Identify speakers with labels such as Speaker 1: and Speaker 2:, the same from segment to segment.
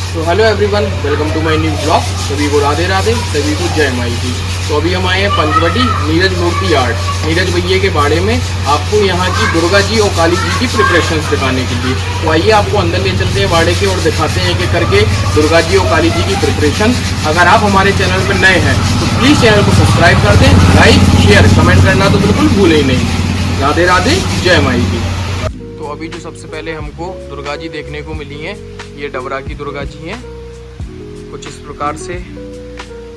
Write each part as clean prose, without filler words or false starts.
Speaker 1: तो hello everyone, welcome to my new blog. सभी को राधे राधे, सभी को जय माई की। तो अभी हम आए हैं पंचवटी नीरज मूर्ति आर्ट, नीरज भैया के बारे में आपको यहाँ की दुर्गा जी और काली जी की प्रिपरेशंस दिखाने के लिए। तो आइए आपको अंदर ले चलते हैं बाड़े के और दिखाते हैं एक करके दुर्गा जी और काली जी की प्रिपरेशन। अगर आप हमारे चैनल पर नए हैं तो प्लीज़ चैनल को सब्सक्राइब कर दें, लाइक शेयर कमेंट करना तो बिल्कुल भूलें ही नहीं। राधे राधे, जय माई की। तो अभी जो सबसे पहले हमको दुर्गा जी देखने को मिली हैं, ये डबरा की दुर्गा जी हैं। कुछ इस प्रकार से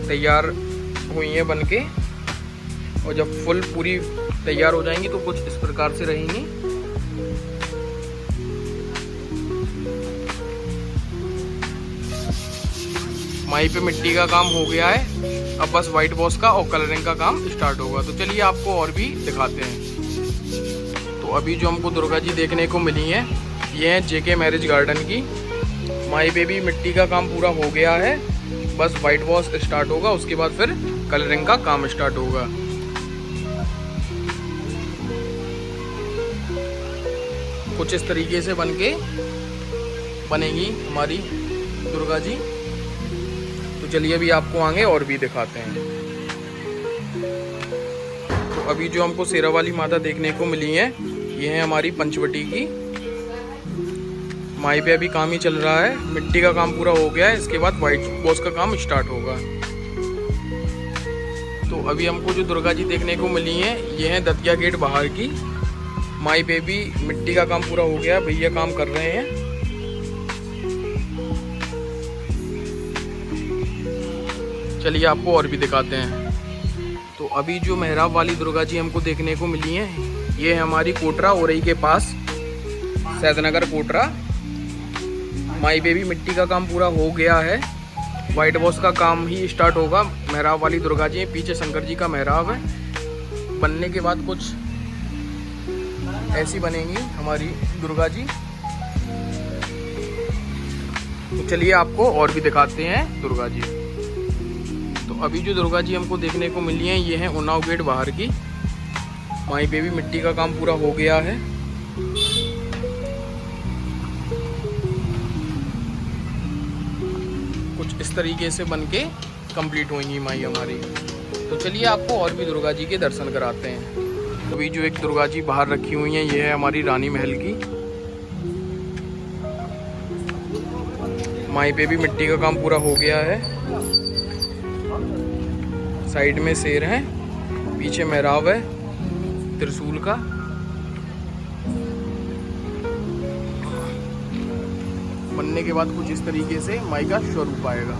Speaker 1: तैयार हुई हैं बनके, और जब फुल पूरी तैयार हो जाएंगी तो कुछ इस प्रकार से रहेंगी। माई पे मिट्टी का काम हो गया है, अब बस व्हाइट वॉश का और कलरिंग का काम स्टार्ट होगा। तो चलिए आपको और भी दिखाते हैं। तो अभी जो हमको दुर्गा जी देखने को मिली हैं, ये हैं जेके मैरिज गार्डन की। माई पे भी मिट्टी का काम पूरा हो गया है, बस वाइट वॉश स्टार्ट होगा, उसके बाद फिर कलरिंग का काम स्टार्ट होगा। कुछ इस तरीके से बनेगी हमारी दुर्गा जी। तो चलिए अभी आपको आगे और भी दिखाते हैं। तो अभी जो हमको शेरा वाली माता देखने को मिली है, ये है हमारी पंचवटी की। माई पे अभी काम ही चल रहा है, मिट्टी का काम पूरा हो गया है, इसके बाद व्हाइट वॉश का काम स्टार्ट होगा। तो अभी हमको जो दुर्गा जी देखने को मिली हैं, ये है दतिया गेट बाहर की। माई पे भी मिट्टी का काम पूरा हो गया है, भैया काम कर रहे हैं। चलिए आपको और भी दिखाते हैं। तो अभी जो मेहराब वाली दुर्गा जी हमको देखने को मिली हैं, ये है हमारी कोटरा ओरई के पास, सैदनगर कोटरा। माई पे भी मिट्टी का काम पूरा हो गया है, वाइट वॉश का काम ही स्टार्ट होगा। मेहराब वाली दुर्गा जी है, पीछे शंकर जी का मेहराब है। बनने के बाद कुछ ऐसी बनेंगी हमारी दुर्गा जी। तो चलिए आपको और भी दिखाते हैं दुर्गा जी। तो अभी जो दुर्गा जी हमको देखने को मिली हैं, ये है उन्नाव गेट बाहर की। माई पे भी मिट्टी का काम पूरा हो गया है। कुछ इस तरीके से बनके कंप्लीट होंगी माई हमारी। तो चलिए आपको और भी दुर्गा जी के दर्शन कराते हैं। अभी जो एक दुर्गा जी बाहर रखी हुई हैं, ये है हमारी रानी महल की। माई पे भी मिट्टी का काम पूरा हो गया है। साइड में शेर है, पीछे मेहराब है त्रिशूल का। बनने के बाद कुछ इस तरीके से माई का स्वरूप आएगा।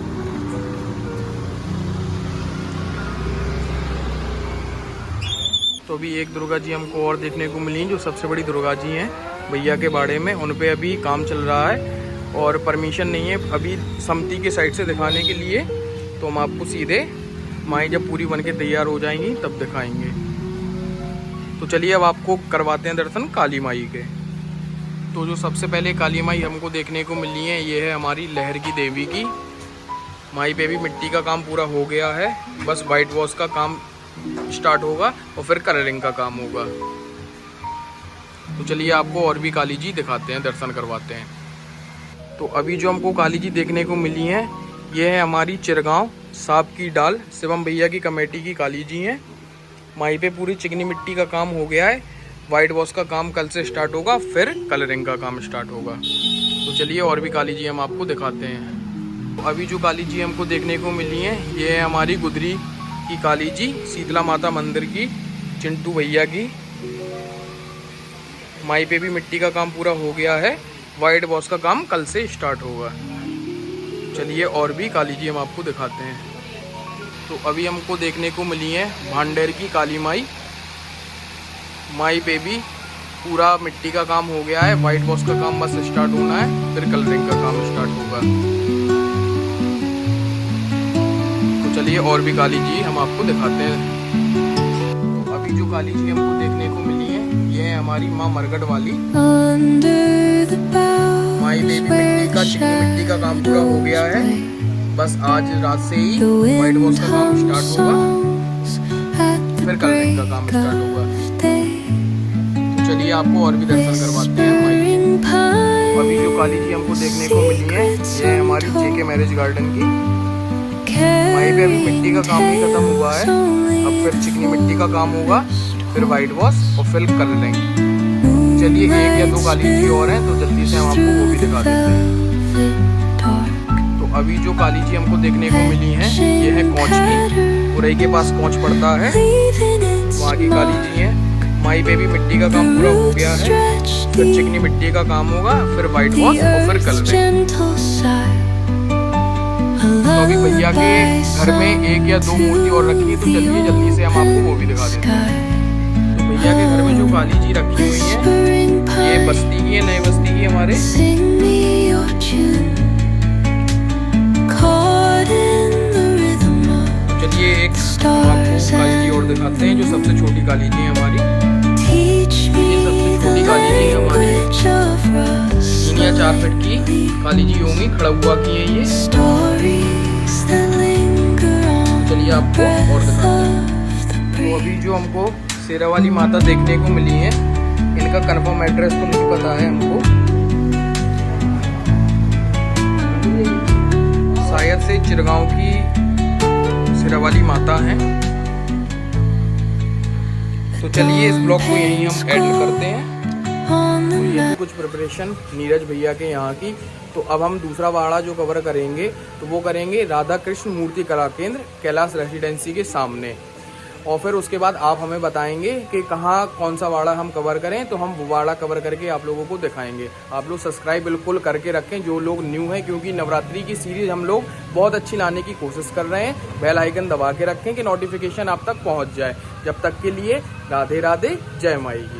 Speaker 1: तो अभी एक दुर्गा जी हमको और देखने को मिली, जो सबसे बड़ी दुर्गा जी हैं भैया के बाड़े में। उन पे अभी काम चल रहा है और परमिशन नहीं है अभी समिति के साइड से दिखाने के लिए। तो हम आपको सीधे माई जब पूरी बनके तैयार हो जाएंगी तब दिखाएंगे। तो चलिए अब आपको करवाते हैं दर्शन काली माई के। तो जो सबसे पहले काली माई हमको देखने को मिली है, ये है हमारी लहर की देवी की। माई पे भी मिट्टी का काम पूरा हो गया है, बस वाइट वॉश का काम स्टार्ट होगा और फिर कलरिंग का काम होगा। तो चलिए आपको और भी काली जी दिखाते हैं, दर्शन करवाते हैं। तो अभी जो हमको काली जी देखने को मिली हैं, ये है हमारी चिरगांव सांप की डाल शिवम भैया की कमेटी की काली जी हैं। माई पे पूरी चिकनी मिट्टी का काम हो गया है, वाइट वॉश का काम कल से स्टार्ट होगा, फिर कलरिंग का काम स्टार्ट होगा। तो चलिए और भी काली जी हम आपको दिखाते हैं। तो अभी जो काली जी हमको देखने को मिली हैं, ये है हमारी गुदरी की काली जी, शीतला माता मंदिर की, चिंटू भैया की। माई पे भी मिट्टी का काम पूरा हो गया है, वाइट वॉश का काम कल से स्टार्ट होगा। चलिए और भी काली जी हम आपको दिखाते हैं। तो अभी हमको देखने को मिली है भांडेर की काली माई। माई पे भी पूरा मिट्टी का काम हो गया है, वाइट वॉश का काम बस स्टार्ट होना है, फिर कलरिंग का काम स्टार्ट होगा। तो चलिए और भी काली जी हम आपको दिखाते हैं। तो अभी जो काली जी हमको देखने को मिली है, ये है हमारी माँ मरगढ़ वाली। माई पे भी मिट्टी का काम पूरा हो गया है, बस आज रात से ही वाइट वॉश का काम स्टार्ट होगा, फिर कलरिंग का काम स्टार्ट होगा। चलिए आपको और भी दर्शन करवाते हैं माई। अभी जो काली जी हमको देखने को मिली है, ये हमारी हमारी जेके मैरिज गार्डन की। वहीं पे अभी मिट्टी का काम भी खत्म हुआ है, अब फिर चिकनी मिट्टी का काम होगा, फिर वाइट वॉश और फिल कर लेंगे। चलिए 1 या 2 काली जी और हैं तो जल्दी से हम आपको वो भी दिखा देते हैं। तो अभी जो काली जी हमको देखने को मिली हैं ये है कोंच की, उरई के पास कोंच पड़ता है, वहाँ की काली जी है। माई पे भी मिट्टी का काम पूरा हो गया है, फिर चिकनी मिट्टी का काम होगा, फिर वाइट वॉश और फिर कलर। तो अभी भैया के घर में 1 या 2 मूर्ति और रखी है, तो चलिए जल्दी से हम आपको वो भी दिखा देते हैं। तो भैया के घर में जो काली जी रखी हुई है ये बस्ती की है, नई बस्ती की हमारे। चलिए एक आपको काली जी और दिखाते हैं, जो सबसे छोटी काली जी है हमारी। ये सबसे छोटी काली जी है हमारी, 3 या 4 फीट की काली जी होंगी, खड़ा हुआ की है ये। चलिए आपको और दिखाते हैं। तो अभी जो हमको शेरावाली माता देखने को मिली है, इनका कंफर्म एड्रेस तो नहीं पता है हमको, शायद से चिरगांव की शेरावाली माता है। तो चलिए इस ब्लॉग को यहीं हम एंड करते हैं। तो ये भी कुछ प्रिपरेशन नीरज भैया के यहाँ की। तो अब हम दूसरा वाड़ा जो कवर करेंगे तो वो करेंगे राधा कृष्ण मूर्ति कला केंद्र कैलाश रेसिडेंसी के सामने, और फिर उसके बाद आप हमें बताएंगे कि कहाँ कौन सा वाड़ा हम कवर करें, तो हम वो वाड़ा कवर करके आप लोगों को दिखाएंगे। आप लोग सब्सक्राइब बिल्कुल करके रखें जो लोग न्यू हैं, क्योंकि नवरात्रि की सीरीज हम लोग बहुत अच्छी लाने की कोशिश कर रहे हैं। बेल आइकन दबा के रखें कि नोटिफिकेशन आप तक पहुँच जाए। जब तक के लिए राधे राधे, जय माई की।